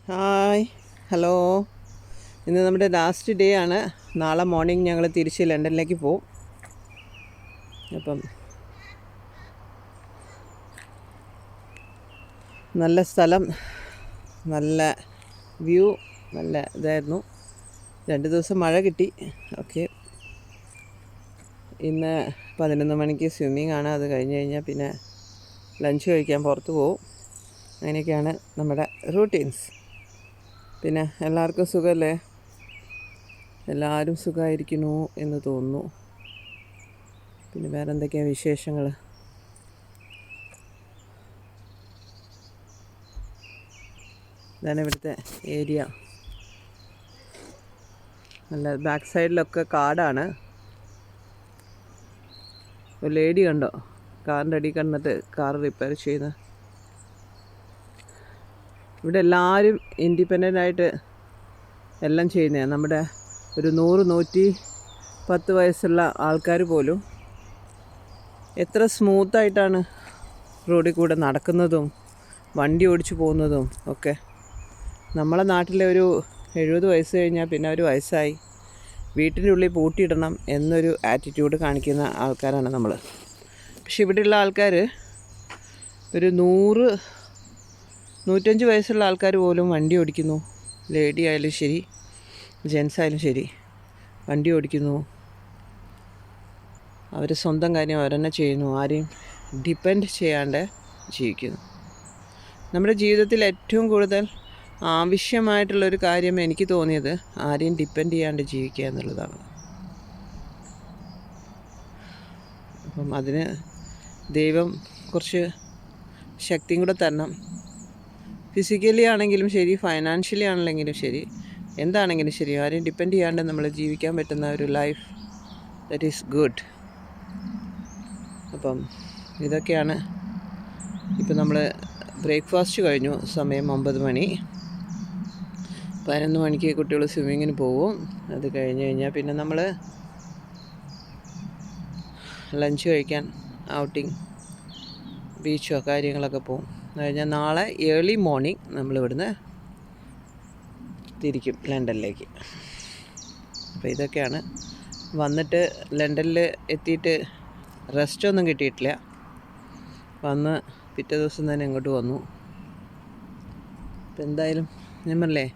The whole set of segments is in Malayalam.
Hi, hello. ഇന്ന് നമ്മുടെ ലാസ്റ്റ് ഡേ ആണ്. നാളെ മോർണിംഗ് ഞങ്ങൾ തിരിച്ച് ലണ്ടനിലേക്ക് പോവും. അപ്പം നല്ല സ്ഥലം, നല്ല വ്യൂ, നല്ല ഇതായിരുന്നു. 2 ദിവസം മഴ കിട്ടി. ഓക്കെ, ഇന്ന് 11 മണിക്ക് സ്വിമ്മിങ് ആണ്. അത് കഴിഞ്ഞ് കഴിഞ്ഞാൽ പിന്നെ ലഞ്ച് കഴിക്കാൻ പുറത്ത് പോവും. അങ്ങനെയൊക്കെയാണ് നമ്മുടെ റൂട്ടീൻസ്. പിന്നെ എല്ലാവർക്കും സുഖമല്ലേ? എല്ലാവരും സുഖമായിരിക്കുന്നു എന്ന് തോന്നുന്നു. പിന്നെ വേറെ എന്തൊക്കെയാണ് വിശേഷങ്ങൾ? ഇതാണ് ഇവിടുത്തെ ഏരിയ. നല്ല ബാക്ക് സൈഡിലൊക്കെ കാടാണ്. ഒരു ലേഡി കണ്ടോ കാറിൻ്റെ അടിയിൽ കിടന്നിട്ട് കാർ റിപ്പയർ ചെയ്യുന്നത്? ഇവിടെ എല്ലാവരും ഇൻഡിപെൻഡൻ്റ് ആയിട്ട് എല്ലാം ചെയ്യുന്നതാണ്. നമ്മുടെ ഒരു 100-110 വയസ്സുള്ള ആൾക്കാർ പോലും എത്ര സ്മൂത്തായിട്ടാണ് റോഡിൽ കൂടെ നടക്കുന്നതും വണ്ടി ഓടിച്ചു പോകുന്നതും ഒക്കെ. നമ്മളെ നാട്ടിലെ ഒരു 70 വയസ്സ് കഴിഞ്ഞാൽ പിന്നെ ഒരു വയസ്സായി, വീട്ടിൻ്റെ ഉള്ളിൽ പൂട്ടിയിടണം എന്നൊരു ആറ്റിറ്റ്യൂഡ് കാണിക്കുന്ന ആൾക്കാരാണ് നമ്മൾ. പക്ഷെ ഇവിടെയുള്ള ആൾക്കാർ ഒരു 100-105 വയസ്സുള്ള ആൾക്കാർ പോലും വണ്ടി ഓടിക്കുന്നു. ലേഡി ആയാലും ശരി, ജെൻസ് ആയാലും ശരി, വണ്ടി ഓടിക്കുന്നു. അവർ സ്വന്തം കാര്യം അവരെന്നെ ചെയ്യുന്നു. ആരെയും ഡിപ്പെൻഡ് ചെയ്യാണ്ട് ജീവിക്കുന്നു. നമ്മുടെ ജീവിതത്തിൽ ഏറ്റവും കൂടുതൽ ആവശ്യമായിട്ടുള്ളൊരു കാര്യം എനിക്ക് തോന്നിയത് ആരെയും ഡിപ്പെൻഡ് ചെയ്യാണ്ട് ജീവിക്കുക എന്നുള്ളതാണ്. അപ്പം അതിന് ദൈവം കുറച്ച് ശക്തിയും കൂടെ തരണം. ഫിസിക്കലി ആണെങ്കിലും ശരി, ഫൈനാൻഷ്യലി ആണെങ്കിലും ശരി, എന്താണെങ്കിലും ശരി, ആരെയും ഡിപ്പെൻഡ് ചെയ്യാണ്ട് നമ്മൾ ജീവിക്കാൻ പറ്റുന്ന ഒരു ലൈഫ്, ദറ്റ് ഈസ് ഗുഡ്. അപ്പം ഇതൊക്കെയാണ്. ഇപ്പം നമ്മൾ ബ്രേക്ക്ഫാസ്റ്റ് കഴിഞ്ഞു. സമയം 9 മണി. 11 മണിക്ക് കുട്ടികൾ സ്വിമ്മിങ്ങിന് പോവും. അത് കഴിഞ്ഞ് കഴിഞ്ഞാൽ പിന്നെ നമ്മൾ ലഞ്ച് കഴിക്കാൻ ഔട്ടിങ്, ബീച്ചോ കാര്യങ്ങളൊക്കെ പോവും. അത് കഴിഞ്ഞാൽ നാളെ ഏർലി മോർണിംഗ് നമ്മളിവിടുന്ന് തിരിക്കും ലണ്ടനിലേക്ക്. അപ്പോൾ ഇതൊക്കെയാണ്. വന്നിട്ട് ലണ്ടനിൽ എത്തിയിട്ട് റെസ്റ്റൊന്നും കിട്ടിയിട്ടില്ല. വന്ന് പിറ്റേ ദിവസം തന്നെ ഇങ്ങോട്ട് വന്നു. അപ്പോൾ എന്തായാലും ഞാൻ പറഞ്ഞില്ലേ,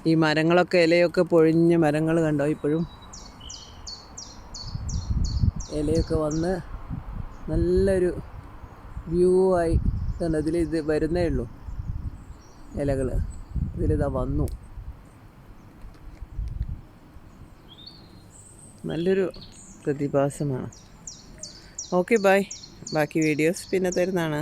ഈ മരങ്ങളൊക്കെ, ഇലയൊക്കെ പൊഴിഞ്ഞ മരങ്ങൾ കണ്ടോ? ഇപ്പോഴും ഇലയൊക്കെ വന്ന് നല്ലൊരു വ്യൂ ആയി തന്നെ. ഇത് വരുന്നേ ഉള്ളൂ ഇലകൾ. ഇതിലിതാ വന്നു. നല്ലൊരു പ്രതിഭാസമാണ്. Okay, by. ബാക്കി വീഡിയോസ് പിന്നെ തരുന്നതാണ്.